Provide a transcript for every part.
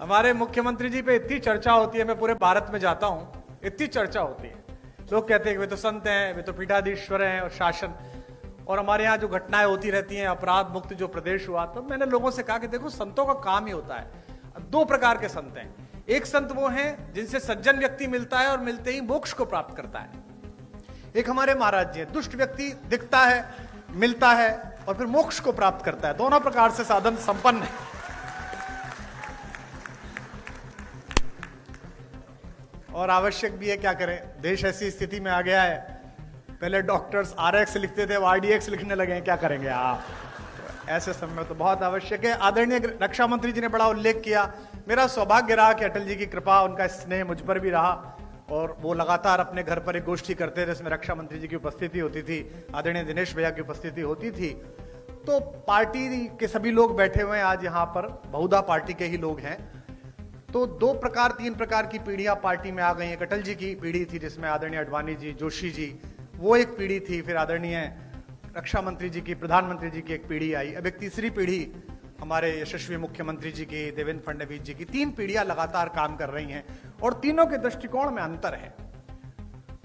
हमारे मुख्यमंत्री जी पे इतनी चर्चा होती है, मैं पूरे भारत में जाता हूं, इतनी चर्चा होती है। लोग कहते हैं कि वे तो संत हैं, वे तो पीठाधीश्वर हैं और शासन, और हमारे यहाँ जो घटनाएं होती रहती हैं, अपराध मुक्त जो प्रदेश हुआ। तो मैंने लोगों से कहा कि देखो, संतों का काम ही होता है। दो प्रकार के संत हैं। एक संत वो हैं जिनसे सज्जन व्यक्ति मिलता है और मिलते ही मोक्ष को प्राप्त करता है। एक हमारे महाराज जी हैं, दुष्ट व्यक्ति दिखता है, मिलता है और फिर मोक्ष को प्राप्त करता है। दोनों प्रकार से साधन संपन्न है। और आवश्यक भी है, क्या करें, देश ऐसी स्थिति में आ गया है। पहले डॉक्टर्स RX लिखते थे, वो RDX लिखने लगे हैं, क्या करेंगे आप। तो ऐसे समय में तो बहुत आवश्यक है। आदरणीय रक्षा मंत्री जी ने बड़ा उल्लेख किया। मेरा सौभाग्य रहा कि अटल जी की कृपा, उनका स्नेह मुझ पर भी रहा, और वो लगातार अपने घर पर एक गोष्ठी करते थे जिसमें रक्षा मंत्री जी की उपस्थिति होती थी, आदरणीय दिनेश भैया की उपस्थिति होती थी। तो पार्टी के सभी लोग बैठे हुए हैं आज यहाँ पर, बहुधा पार्टी के ही लोग हैं। तो तीन प्रकार की पीढ़ियां पार्टी में आ गई हैं। अटल जी की पीढ़ी थी जिसमें आदरणीय अडवाणी जी, जोशी जी, वो एक पीढ़ी थी। फिर आदरणीय रक्षा मंत्री जी की, प्रधानमंत्री जी की एक पीढ़ी आई। अब एक तीसरी पीढ़ी हमारे यशस्वी मुख्यमंत्री जी की, देवेंद्र फडणवीस जी की। तीन पीढ़ियां लगातार काम कर रही हैं और तीनों के दृष्टिकोण में अंतर है।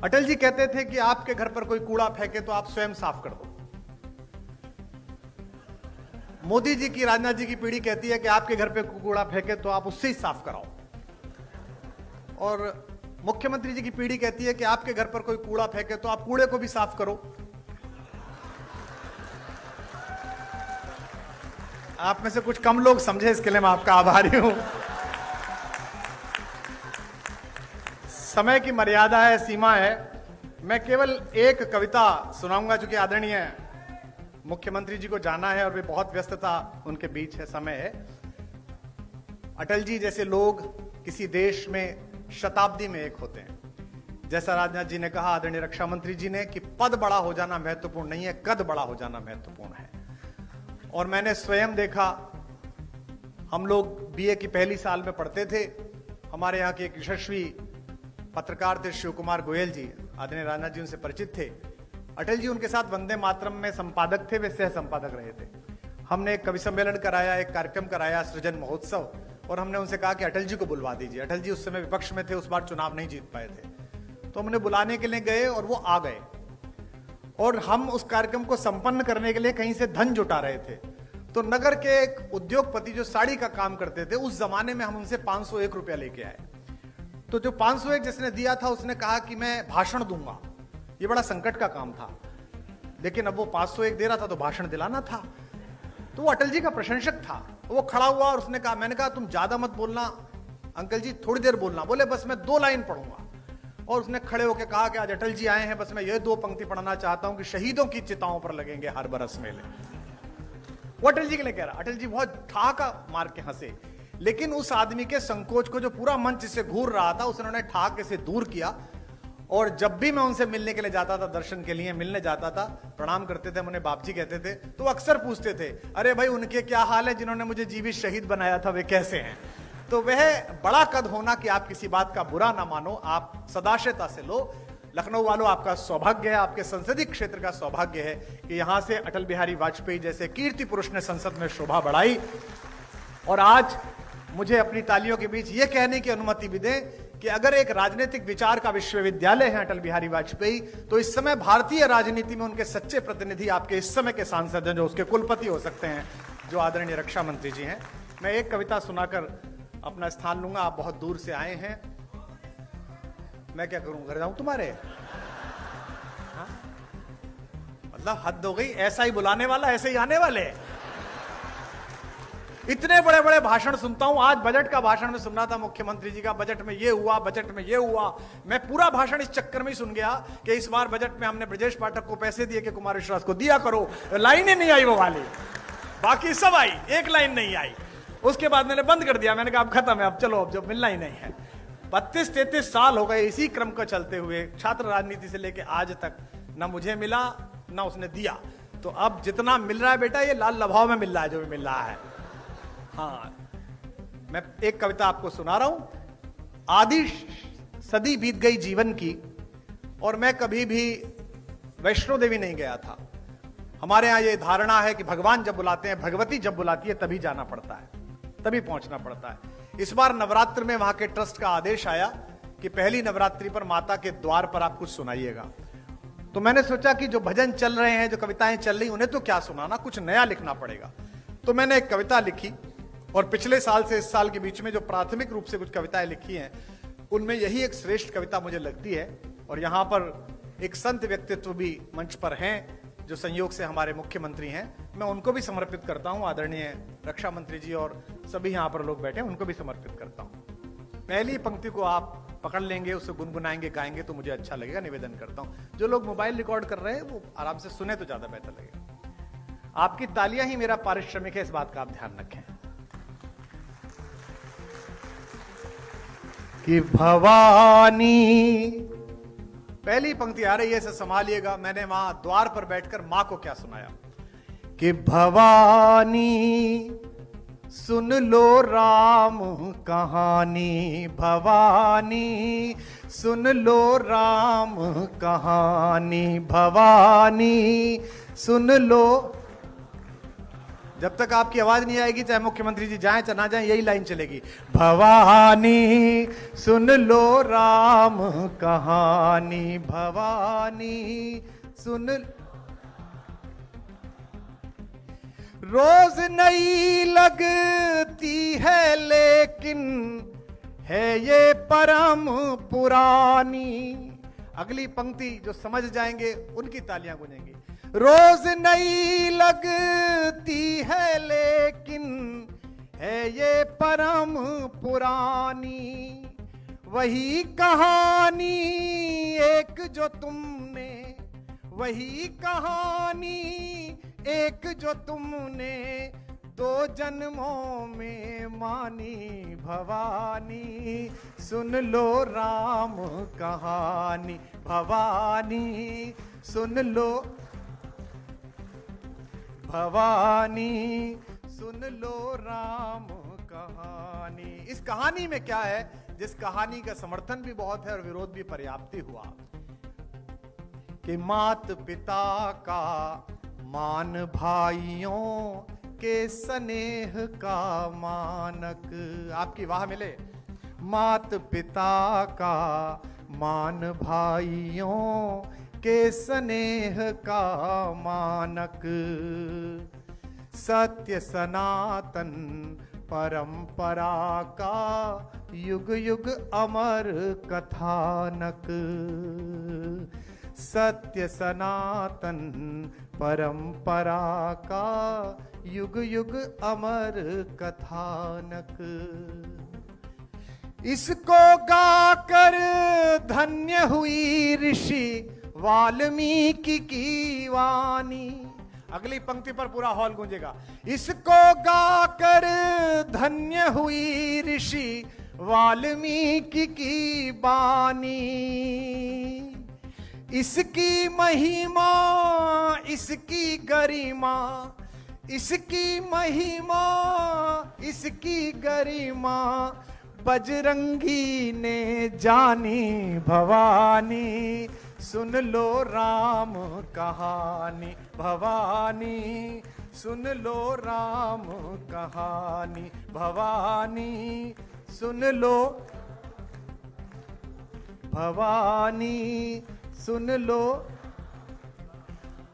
अटल जी कहते थे कि आपके घर पर कोई कूड़ा फेंके तो आप स्वयं साफ कर दो। मोदी जी की, राजनाथ जी की पीढ़ी कहती है कि आपके घर पे कूड़ा फेंके तो आप उससे ही साफ कराओ। और मुख्यमंत्री जी की पीढ़ी कहती है कि आपके घर पर कोई कूड़ा फेंके तो आप कूड़े को भी साफ करो। आप में से कुछ कम लोग समझे, इसके लिए मैं आपका आभारी हूं। समय की मर्यादा है, सीमा है। मैं केवल एक कविता सुनाऊंगा, चूंकि आदरणीय मुख्यमंत्री जी को जाना है और वे बहुत व्यस्तता उनके बीच है, समय है। अटल जी जैसे लोग किसी देश में शताब्दी में एक होते हैं। जैसा राजनाथ जी ने कहा, आदरणीय रक्षा मंत्री जी ने, कि पद बड़ा हो जाना महत्वपूर्ण नहीं है, कद बड़ा हो जाना महत्वपूर्ण है। और मैंने स्वयं देखा, हम लोग BA की पहली साल में पढ़ते थे। हमारे यहाँ के एक यशस्वी पत्रकार थे शिव कुमार गोयल जी, आदरणीय राजनाथ जी उनसे परिचित थे। अटल जी उनके साथ वंदे मातरम में संपादक थे, वे सह संपादक रहे थे। हमने एक कवि सम्मेलन कराया, एक कार्यक्रम कराया, सृजन महोत्सव, और हमने उनसे कहा कि अटल जी को बुलवा दीजिए। अटल जी उस समय विपक्ष में थे, उस बार चुनाव नहीं जीत पाए थे। तो हमने बुलाने के लिए गए और वो आ गए, और हम उस कार्यक्रम को संपन्न करने के लिए कहीं से धन जुटा रहे थे। तो नगर के एक उद्योगपति जो साड़ी का काम करते थे, उस जमाने में हम उनसे 501 रुपया लेके आए। तो जो 501 जिसने दिया था, उसने कहा कि मैं भाषण दूंगा। ये बड़ा संकट का काम था, लेकिन अब वो 501 दे रहा था तो भाषण दिलाना था। तो वो अटल जी का प्रशंसक था। वो खड़ा हुआ और उसने कहा, मैंने कहा तुम ज्यादा मत बोलना अंकल जी, थोड़ी देर बोलना। बोले बस मैं 2 लाइन पढ़ूंगा। और उसने खड़े होकर कहा कि आज अटल जी आए हैं, बस मैं ये 2 पंक्ति पढ़ना चाहता हूं कि शहीदों की चिताओं पर लगेंगे हर बरस मेले। वो अटल जी के लिए कह रहा। अटल जी बहुत ठहाका मार के हंसे, लेकिन उस आदमी के संकोच को, जो पूरा मंच से घूर रहा था, उसने ठहाके से दूर किया। और जब भी मैं उनसे मिलने के लिए जाता था, दर्शन के लिए मिलने जाता था, प्रणाम करते थे, उन्हें बाप जी कहते थे, तो अक्सर पूछते थे, अरे भाई उनके क्या हाल है जिन्होंने मुझे जीवित शहीद बनाया था, वे कैसे हैं। तो वह बड़ा कद होना कि आप किसी बात का बुरा ना मानो, आप सदाशयता से लो। लखनऊ वालों, आपका सौभाग्य है, आपके संसदीय क्षेत्र का सौभाग्य है कि यहां से अटल बिहारी वाजपेयी जैसे कीर्ति पुरुष ने संसद में शोभा बढ़ाई। और आज मुझे अपनी तालियों के बीच यह कहने की अनुमति भी दें कि अगर एक राजनीतिक विचार का विश्वविद्यालय है अटल बिहारी वाजपेयी, तो इस समय भारतीय राजनीति में उनके सच्चे प्रतिनिधि आपके इस समय के सांसद हैं, जो उसके कुलपति हो सकते हैं, जो आदरणीय रक्षा मंत्री जी हैं। मैं एक कविता सुनाकर अपना स्थान लूंगा। आप बहुत दूर से आए हैं, मैं क्या करूं, घर जाऊं तुम्हारे? हाँ? मतलब हद हो गई, ऐसा ही बुलाने वाला ऐसे ही आने वाले। इतने बड़े बड़े भाषण सुनता हूं। आज बजट का भाषण में सुन रहा था मुख्यमंत्री जी का, बजट में ये हुआ, बजट में ये हुआ। मैं पूरा भाषण इस चक्कर में ही सुन गया कि इस बार बजट में हमने ब्रजेश पाठक को पैसे दिए कि कुमार विश्वास को दिया करो। लाइन ही नहीं आई वो वाली, बाकी सब आई, एक लाइन नहीं आई। उसके बाद मैंने बंद कर दिया, मैंने कहा अब खत्म है, अब चलो, अब जो मिलना ही नहीं है। 32-33 साल हो गए इसी क्रम को चलते हुए, छात्र राजनीति से लेकर आज तक, ना मुझे मिला ना उसने दिया। तो अब जितना मिल रहा है बेटा, ये लाल लभाव में मिल रहा है, जो भी मिल रहा है। हाँ, मैं एक कविता आपको सुना रहा हूं। आधी सदी बीत गई जीवन की और मैं कभी भी वैष्णो देवी नहीं गया था। हमारे यहां ये धारणा है कि भगवान जब बुलाते हैं, भगवती जब बुलाती है तभी जाना पड़ता है, तभी पहुंचना पड़ता है। इस बार नवरात्र में वहां के ट्रस्ट का आदेश आया कि पहली नवरात्रि पर माता के द्वार पर आप कुछ सुनाइएगा। तो मैंने सोचा कि जो भजन चल रहे हैं, जो कविताएं चल रही, उन्हें तो क्या सुनाना, कुछ नया लिखना पड़ेगा। तो मैंने एक कविता लिखी और पिछले साल से इस साल के बीच में जो प्राथमिक रूप से कुछ कविताएं लिखी हैं, उनमें यही एक श्रेष्ठ कविता मुझे लगती है। और यहां पर एक संत व्यक्तित्व भी मंच पर हैं जो संयोग से हमारे मुख्यमंत्री हैं, मैं उनको भी समर्पित करता हूं। आदरणीय रक्षा मंत्री जी और सभी यहां पर लोग बैठे हैं, उनको भी समर्पित करता हूं। पहली पंक्ति को आप पकड़ लेंगे, उसे गुनगुनाएंगे, गाएंगे तो मुझे अच्छा लगेगा, निवेदन करता हूं। जो लोग मोबाइल रिकॉर्ड कर रहे हैं वो आराम से सुने तो ज्यादा बेहतर लगेगा। आपकी तालियां ही मेरा पारिश्रमिक है, इस बात का आप ध्यान रखें। कि भवानी, पहली पंक्ति आ रही है, इसे संभालिएगा। मैंने वहां द्वार पर बैठकर मां को क्या सुनाया कि भवानी सुन लो राम कहानी, भवानी सुन लो राम कहानी, भवानी सुन लो। जब तक आपकी आवाज नहीं आएगी, चाहे मुख्यमंत्री जी जाएं चाहे ना जाएं, यही लाइन चलेगी। भवानी सुन लो राम कहानी, भवानी सुन। रोज नई लगती है लेकिन है ये परम पुरानी। अगली पंक्ति जो समझ जाएंगे उनकी तालियां गूंजेंगी। रोज नई लगती है लेकिन है ये परम पुरानी, वही कहानी एक जो तुमने, वही कहानी एक जो तुमने दो जन्मों में मानी, भवानी सुन लो राम कहानी, भवानी सुन लो, भवानी सुन लो राम कहानी। इस कहानी में क्या है, जिस कहानी का समर्थन भी बहुत है और विरोध भी पर्याप्त ही हुआ, कि मात पिता का मान, भाइयों के स्नेह का मानक। आपकी वाह मिले। मात पिता का मान, भाइयों के स्नेह का मानक, सत्य सनातन परंपरा का युग युग अमर कथानक, सत्य सनातन परंपरा का युग युग अमर कथानक। इसको गाकर धन्य हुई ऋषि वाल्मीकि की वाणी। अगली पंक्ति पर पूरा हॉल गूंजेगा। इसको गाकर धन्य हुई ऋषि वाल्मीकि की वाणी, इसकी महिमा इसकी गरिमा, इसकी महिमा इसकी गरिमा बजरंगी ने जानी, भवानी सुन लो राम कहानी, भवानी सुन लो राम कहानी, भवानी सुन लो, भवानी सुन लो।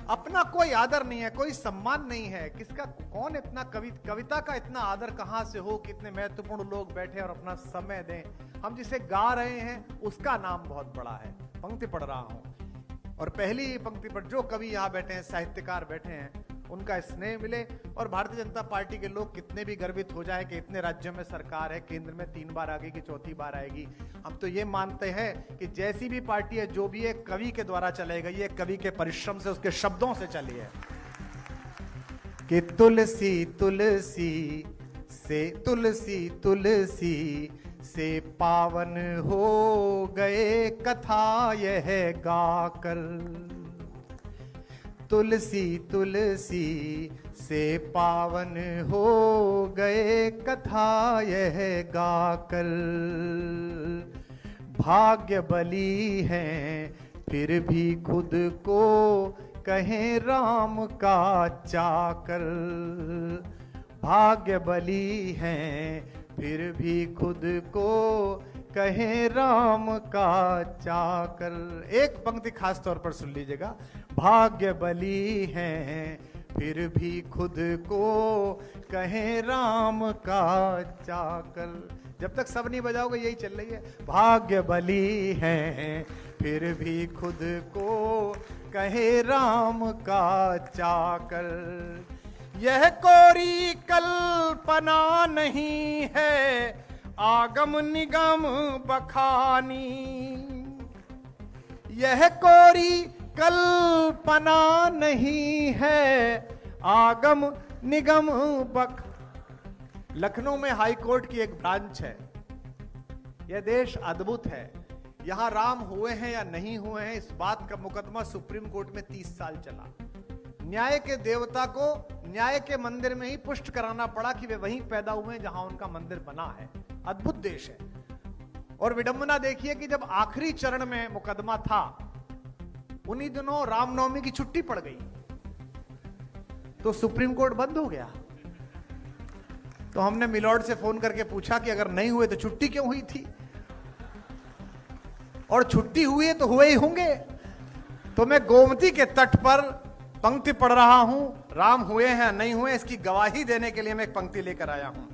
अपना कोई आदर नहीं है, कोई सम्मान नहीं है, किसका कौन इतना कविता का इतना आदर कहां से हो कि इतने महत्वपूर्ण लोग बैठे और अपना समय दें। हम जिसे गा रहे हैं उसका नाम बहुत बड़ा है। पंक्ति पढ़ रहा हूं और पहली पंक्ति पर जो कवि यहां बैठे हैं, साहित्यकार बैठे हैं, उनका स्नेह मिले। और भारतीय जनता पार्टी के लोग कितने भी गर्वित हो जाए कि इतने राज्यों में सरकार है, केंद्र में 3 बार आएगी, चौथी बार आएगी, हम तो ये मानते हैं कि जैसी भी पार्टी है, जो भी एक कवि के द्वारा चलाई गई है, कवि के परिश्रम से, उसके शब्दों से चली है। कि तुलसी तुलसी से, तुलसी तुलसी से पावन हो गए कथा यह गाकर, तुलसी तुलसी से पावन हो गए कथा यह गाकर, भाग्य बली हैं फिर भी खुद को कहें राम का चाकर। भाग्य बली हैं फिर भी खुद को कहें राम का चाकर। एक पंक्ति खास तौर पर सुन लीजिएगा। भाग्य बली हैं फिर भी खुद को कहें राम का चाकर। जब तक सब नहीं बजाओगे यही चल रही है। भाग्य बली हैं फिर भी खुद को कहे राम का चाकर। यह कोरी कल्पना नहीं है आगम निगम बखानी। यह कोरी कल्पना नहीं है आगम निगम बख। लखनऊ में हाई कोर्ट की एक ब्रांच है। यह देश अद्भुत है। यहां राम हुए हैं या नहीं हुए हैं, इस बात का मुकदमा सुप्रीम कोर्ट में 30 साल चला। न्याय के देवता को न्याय के मंदिर में ही पुष्ट कराना पड़ा कि वे वहीं पैदा हुए हैं जहां उनका मंदिर बना है। अद्भुत देश है। और विडंबना देखिए कि जब आखिरी चरण में मुकदमा था, उन्हीं दिनों रामनवमी की छुट्टी पड़ गई, तो सुप्रीम कोर्ट बंद हो गया। तो हमने मिलॉर्ड से फोन करके पूछा कि अगर नहीं हुए तो छुट्टी क्यों हुई थी, और छुट्टी हुई है तो हुए ही होंगे। तो मैं गोमती के तट पर पंक्ति पढ़ रहा हूं। राम हुए हैं नहीं हुए इसकी गवाही देने के लिए मैं एक पंक्ति लेकर आया हूं।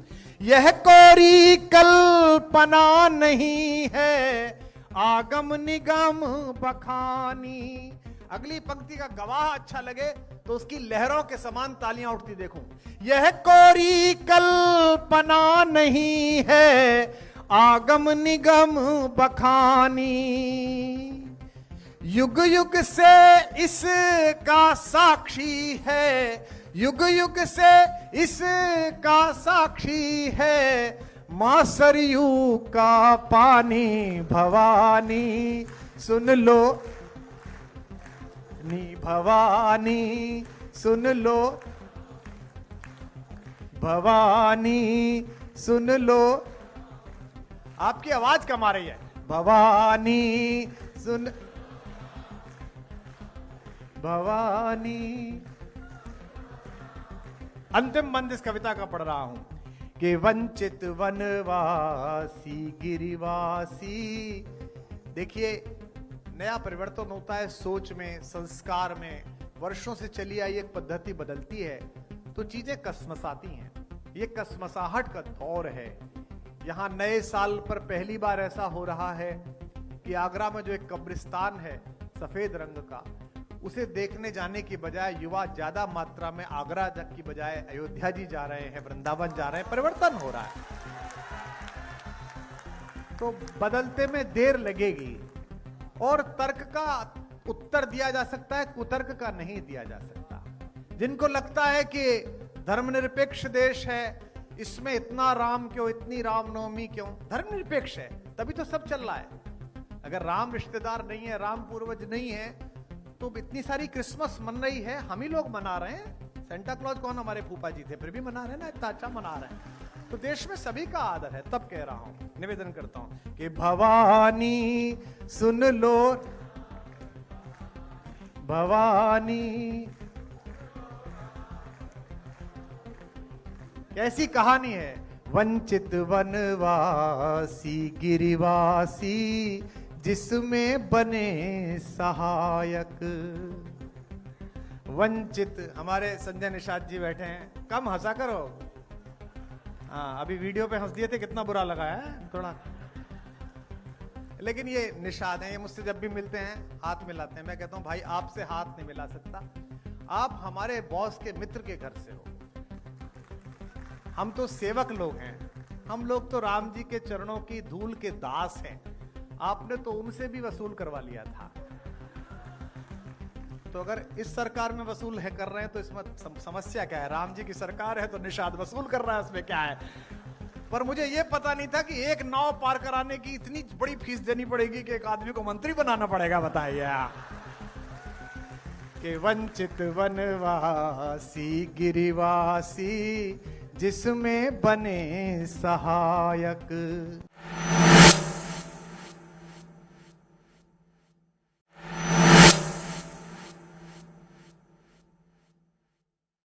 यह कोरी कल्पना नहीं है आगम निगम बखानी। अगली पंक्ति का गवाह अच्छा लगे तो उसकी लहरों के समान तालियां उठती देखूं। यह कोरी कल्पना नहीं है आगम निगम बखानी। युग युग से इसका साक्षी है, युग युग से इसका साक्षी है मां सरयू का पानी भवानी। सुन लो नी भवानी, सुन लो भवानी, सुन लो। आपकी आवाज कम आ रही है। भवानी सुन भवानी। अंतिम बंद इस कविता का पढ़ रहा हूं कि वंचित वनवासी गिरिवासी। देखिए नया परिवर्तन होता है सोच में, संस्कार में। वर्षों से चली आई एक पद्धति बदलती है तो चीजें कसमसाती हैं। ये कसमसाहट का दौर है। यहां नए साल पर पहली बार ऐसा हो रहा है कि आगरा में जो एक कब्रिस्तान है सफेद रंग का, उसे देखने जाने की बजाय युवा ज्यादा मात्रा में आगरा की बजाय अयोध्या जी जा रहे हैं, वृंदावन जा रहे हैं। परिवर्तन हो रहा है। तो बदलते में देर लगेगी और तर्क का उत्तर दिया जा सकता है, कुतर्क का नहीं दिया जा सकता। जिनको लगता है कि धर्मनिरपेक्ष देश है, इसमें इतना राम क्यों, इतनी रामनवमी क्यों, धर्मनिरपेक्ष है तभी तो सब चल रहा है। अगर राम रिश्तेदार नहीं है, राम पूर्वज नहीं है, तो इतनी सारी क्रिसमस मन रही है, हम ही लोग मना रहे हैं। सेंटा क्लॉज कौन हमारे फूफा जी थे, फिर भी मना रहे हैं ना, इतना अच्छा मना रहे हैं। तो देश में सभी का आदर है। तब कह रहा हूं, निवेदन करता हूं कि भवानी सुन लो भवानी। कैसी कहानी है। वंचित वनवासी गिरिवासी जिसमें बने सहायक। वंचित, हमारे संजय निषाद जी बैठे हैं, कम हंसा करो। हाँ अभी वीडियो पे हंस दिए थे, कितना बुरा लगा है थोड़ा। लेकिन ये निषाद हैं, ये मुझसे जब भी मिलते हैं हाथ मिलाते हैं। मैं कहता हूं भाई आपसे हाथ नहीं मिला सकता, आप हमारे बॉस के मित्र के घर से हो। हम तो सेवक लोग हैं, हम लोग तो राम जी के चरणों की धूल के दास हैं। आपने तो उनसे भी वसूल करवा लिया था। तो अगर इस सरकार में वसूल है कर रहे हैं तो इसमें समस्या क्या है। राम जी की सरकार है तो निषाद वसूल कर रहा है, उसमें क्या है। पर मुझे यह पता नहीं था कि एक नाव पार कराने की इतनी बड़ी फीस देनी पड़ेगी कि एक आदमी को मंत्री बनाना पड़ेगा। बताइए कि वंचित वनवासी गिरिवासी जिसमें बने सहायक।